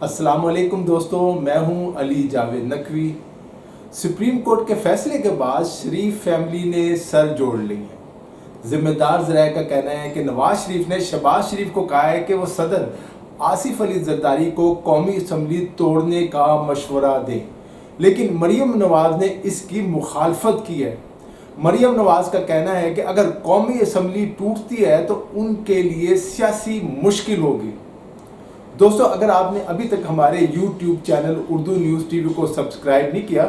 السلام علیکم دوستوں، میں ہوں علی جاوید نقوی۔ سپریم کورٹ کے فیصلے کے بعد شریف فیملی نے سر جوڑ لی ہے۔ ذمہ دار ذرائع کا کہنا ہے کہ نواز شریف نے شہباز شریف کو کہا ہے کہ وہ صدر آصف علی زرداری کو قومی اسمبلی توڑنے کا مشورہ دیں، لیکن مریم نواز نے اس کی مخالفت کی ہے۔ مریم نواز کا کہنا ہے کہ اگر قومی اسمبلی ٹوٹتی ہے تو ان کے لیے سیاسی مشکل ہوگی۔ دوستو، اگر آپ نے ابھی تک ہمارے YouTube channel Urdu news T V کو سبسکرائب نہیں کیا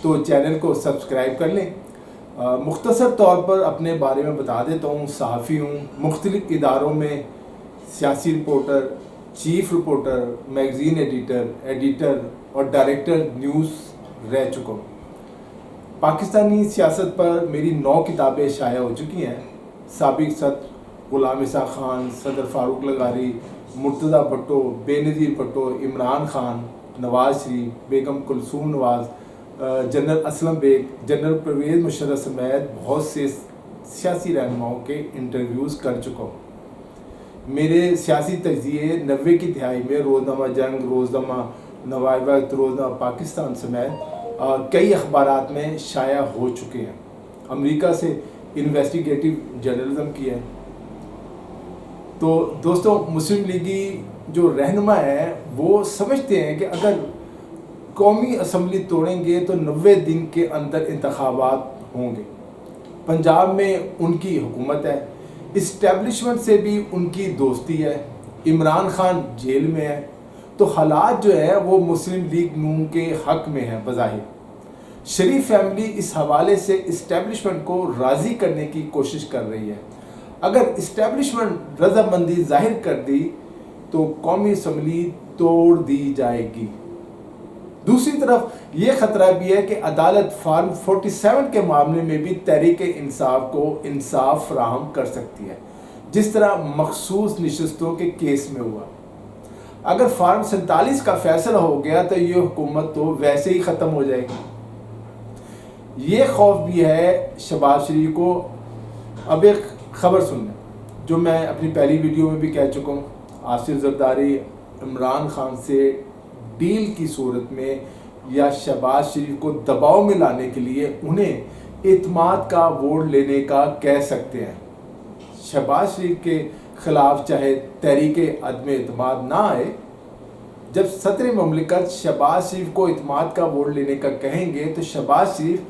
تو چینل کو سبسکرائب کر لیں۔ مختصر طور پر اپنے بارے میں بتا دیتا ہوں۔ صحافی ہوں، مختلف اداروں میں سیاسی reporter, chief reporter, magazine editor اور ڈائریکٹر نیوز رہ چکا ہوں۔ پاکستانی سیاست پر میری 9 کتابیں شائع ہو چکی ہیں۔ سابق صدر غلام اسحاق خان، صدر فاروق لغاری، مرتضیٰ بھٹو، بے نظیر بھٹو، عمران خان، نواز شریف، بیگم کلثوم نواز، جنرل اسلم بیگ، جنرل پرویز مشرف سمیت بہت سے سیاسی رہنماؤں کے انٹرویوز کر چکا ہوں۔ میرے سیاسی تجزیے 90 کی دہائی میں روزنامہ جنگ، روزنامہ نوائے وقت، روزنامہ پاکستان سمیت کئی اخبارات میں شائع ہو چکے ہیں۔ امریکہ سے انویسٹیگیٹو جرنلزم کی ہے۔ تو دوستوں، مسلم لیگی جو رہنما ہیں وہ سمجھتے ہیں کہ اگر قومی اسمبلی توڑیں گے تو 90 دن کے اندر انتخابات ہوں گے۔ پنجاب میں ان کی حکومت ہے، اسٹیبلشمنٹ سے بھی ان کی دوستی ہے، عمران خان جیل میں ہے، تو حالات جو ہے وہ مسلم لیگ نون کے حق میں ہیں بظاہر۔ شریف فیملی اس حوالے سے اسٹیبلشمنٹ کو راضی کرنے کی کوشش کر رہی ہے۔ اگر اسٹیبلشمنٹ رضامندی ظاہر کر دی تو قومی اسمبلی توڑ دی جائے گی۔ دوسری طرف یہ خطرہ بھی ہے کہ عدالت فارم 47 کے معاملے میں بھی تحریک انصاف کو انصاف فراہم کر سکتی ہے، جس طرح مخصوص نشستوں کے کیس میں ہوا۔ اگر فارم 47 کا فیصلہ ہو گیا تو یہ حکومت تو ویسے ہی ختم ہو جائے گی۔ یہ خوف بھی ہے شہباز شریف کو۔ اب ایک خبر سن لیں جو میں اپنی پہلی ویڈیو میں بھی کہہ چکا ہوں۔ آصف زرداری عمران خان سے ڈیل کی صورت میں یا شہباز شریف کو دباؤ میں لانے کے لیے انہیں اعتماد کا ووٹ لینے کا کہہ سکتے ہیں۔ شہباز شریف کے خلاف چاہے تحریک عدم اعتماد نہ آئے، جب صدر مملکت شہباز شریف کو اعتماد کا ووٹ لینے کا کہیں گے تو شہباز شریف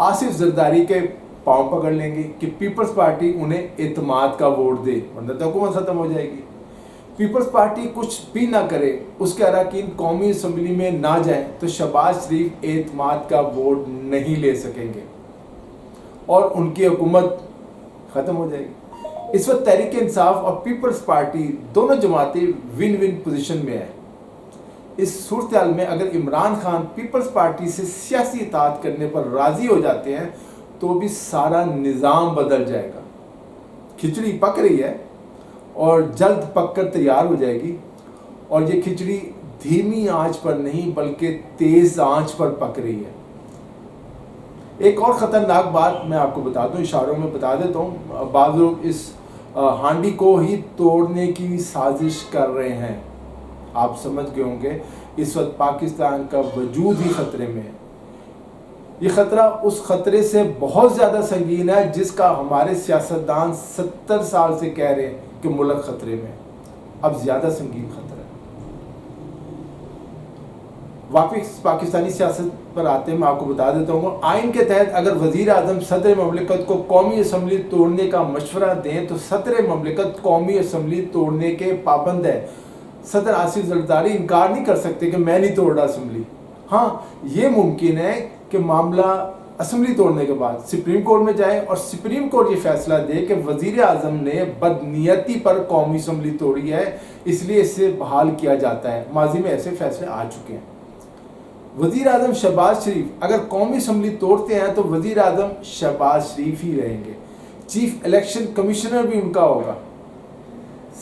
آصف زرداری کے پاؤں پکڑ لیں گے کہ پیپلز پارٹی انہیں اعتماد کا ووٹ دے، ورنہ تو حکومت ختم ہو جائے گی۔ پیپلز پارٹی کچھ بھی نہ کرے، اس کے اراکین قومی اسمبلی میں نہ جائیں تو شہباز شریف اعتماد کا ووٹ نہیں لے سکیں گے اور ان کی حکومت ختم ہو جائے گی۔ اس وقت تحریک انصاف اور پیپلز پارٹی دونوں جماعتیں ون ون پوزیشن میں ہیں۔ اس صورتحال میں اگر عمران خان پیپلز پارٹی سے سیاسی اطاعت کرنے پر راضی ہو جاتے ہیں تو بھی سارا نظام بدل جائے گا۔ کھچڑی پک رہی ہے اور جلد پک کر تیار ہو جائے گی، اور یہ کھچڑی دھیمی آنچ پر نہیں بلکہ تیز آنچ پر پک رہی ہے۔ ایک اور خطرناک بات میں آپ کو بتا دوں، اشاروں میں بتا دیتا ہوں۔ بعض لوگ اس ہانڈی کو ہی توڑنے کی سازش کر رہے ہیں۔ آپ سمجھ گئے ہوں گے اس وقت پاکستان کا وجود ہی خطرے میں ہے۔ یہ خطرہ اس خطرے سے بہت زیادہ سنگین ہے جس کا ہمارے سیاستدان 70 سال سے کہہ رہے ہیں کہ ملک خطرے میں ہے۔ اب زیادہ سنگین خطرہ ہے۔ واپس پاکستانی سیاست پر آتے ہیں، میں آپ کو بتا دیتا ہوں۔ آئین کے تحت اگر وزیر اعظم صدر مملکت کو قومی اسمبلی توڑنے کا مشورہ دیں تو صدر مملکت قومی اسمبلی توڑنے کے پابند ہے۔ صدر آصف زرداری انکار نہیں کر سکتے کہ میں نہیں توڑ رہا اسمبلی۔ ہاں، یہ ممکن ہے کہ معاملہ اسمبلی توڑنے کے بعد سپریم کورٹ میں جائے اور سپریم کورٹ یہ فیصلہ دے کہ وزیر اعظم نے بدنیتی پر قومی اسمبلی توڑی ہے، اس لیے اسے بحال کیا جاتا ہے۔ ماضی میں ایسے فیصلے آ چکے ہیں۔ وزیر اعظم شہباز شریف اگر قومی اسمبلی توڑتے ہیں تو وزیر اعظم شہباز شریف ہی رہیں گے، چیف الیکشن کمشنر بھی ان کا ہوگا۔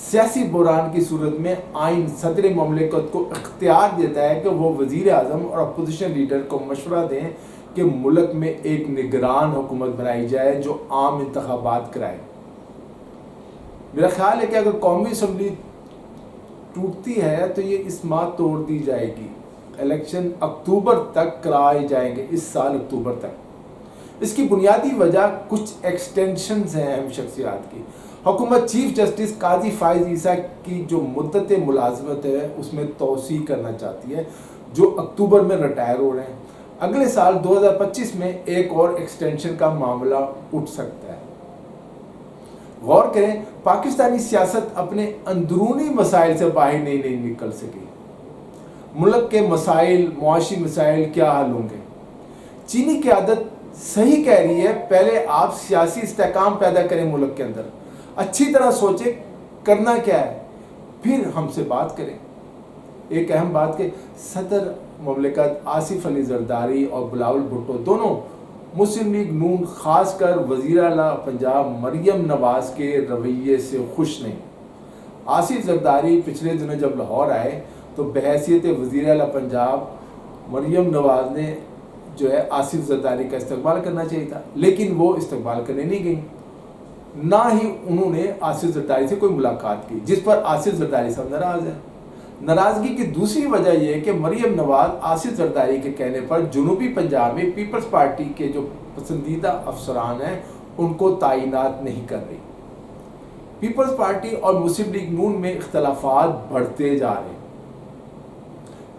سیاسی بحران کی صورت میں آئین صدر مملکت کو اختیار دیتا ہے کہ وہ وزیر اعظم اور اپوزیشن لیڈر کو مشورہ دیں کہ ملک میں ایک نگران حکومت بنائی جائے جو عام انتخابات کرائے۔ میرا خیال ہے کہ اگر قومی اسمبلی ٹوٹتی ہے تو یہ اس ماہ توڑ دی جائے گی. الیکشن اکتوبر تک کرائے جائیں گے, اس سال اکتوبر تک. اس کی بنیادی وجہ کچھ ایکسٹینشنز ہیں اہم شخصیات کی. حکومت چیف جسٹس قاضی فائز عیسیٰ کی جو مدت ملازمت ہے اس میں توسیع کرنا چاہتی ہے, جو اکتوبر میں ریٹائر ہو رہے ہیں. اگلے سال 2025 میں ایک اور ایکسٹینشن کا معاملہ اٹھ سکتا ہے. غور کریں, پاکستانی سیاست اپنے اندرونی مسائل سے باہر نہیں نکل سکی. ملک کے مسائل, معاشی مسائل کیا حل ہوں گے؟ چینی قیادت صحیح کہہ رہی ہے, پہلے آپ سیاسی استحکام پیدا کریں ملک کے اندر, اچھی طرح سوچیں کرنا کیا ہے, پھر ہم سے بات کریں. ایک اہم بات کہ صدر مملکت آصف علی زرداری اور بلاول بھٹو دونوں مسلم لیگ نون خاص کر وزیر اعلیٰ پنجاب مریم نواز کے رویے سے خوش نہیں. آصف زرداری پچھلے دنوں جب لاہور آئے تو بحیثیت وزیر اعلیٰ پنجاب مریم نواز نے جو ہے آصف زرداری کا استقبال کرنا چاہیے تھا, لیکن وہ استقبال کرنے نہیں گئی, نہ ہی انہوں نے آصف زرداری سے کوئی ملاقات کی, جس پر آصف زرداری صاحب ناراض ہیں. ناراضگی کی دوسری وجہ یہ ہے کہ مریم نواز آصف زرداری کے کہنے پر جنوبی پنجاب میں پیپلز پارٹی کے جو پسندیدہ افسران ہیں ان کو تعینات نہیں کر رہی. پیپلز پارٹی اور مسلم لیگ نون میں اختلافات بڑھتے جا رہے ہیں.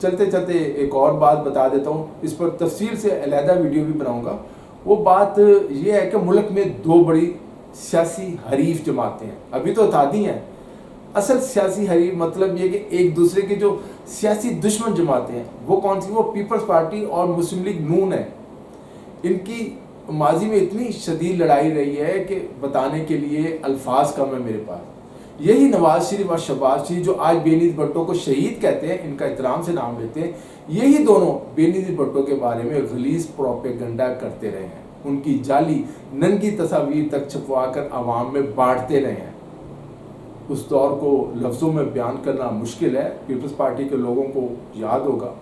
چلتے چلتے ایک اور بات بتا دیتا ہوں, اس پر تفصیل سے علیحدہ ویڈیو بھی بناؤں گا. وہ بات یہ ہے کہ ملک میں دو بڑی سیاسی حریف جماعتیں ہیں, ابھی تو اتحادی ہیں. اصل سیاسی حریف مطلب یہ کہ ایک دوسرے کے جو سیاسی دشمن جماعتیں ہیں وہ کون سی؟ وہ پیپلز پارٹی اور مسلم لیگ نون ہے. ان کی ماضی میں اتنی شدید لڑائی رہی ہے کہ بتانے کے لیے الفاظ کم ہے میرے پاس. یہی نواز شریف اور شہباز شریف جو آج بے نظیر بھٹو کو شہید کہتے ہیں, ان کا احترام سے نام لیتے ہیں, یہی دونوں بے نظیر بھٹو کے بارے میں غلیظ پروپیگنڈا کرتے رہے ہیں. ان کی جعلی ننگی تصاویر تک چھپوا کر عوام میں بانٹتے رہے ہیں. اس دور کو لفظوں میں بیان کرنا مشکل ہے. پیپلز پارٹی کے لوگوں کو یاد ہوگا,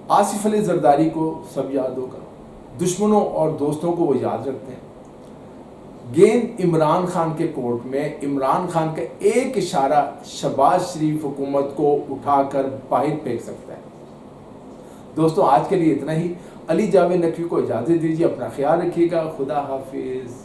آصف علی زرداری کو سب یاد ہوگا, دشمنوں اور دوستوں کو وہ یاد رکھتے ہیں. گیند عمران خان کے کورٹ میں, عمران خان کا ایک اشارہ شہباز شریف حکومت کو اٹھا کر باہر پھینک سکتا ہے. دوستوں آج کے لیے اتنا ہی. علی جاوید نقوی کو اجازت دیجیے, اپنا خیال رکھیے گا. خدا حافظ.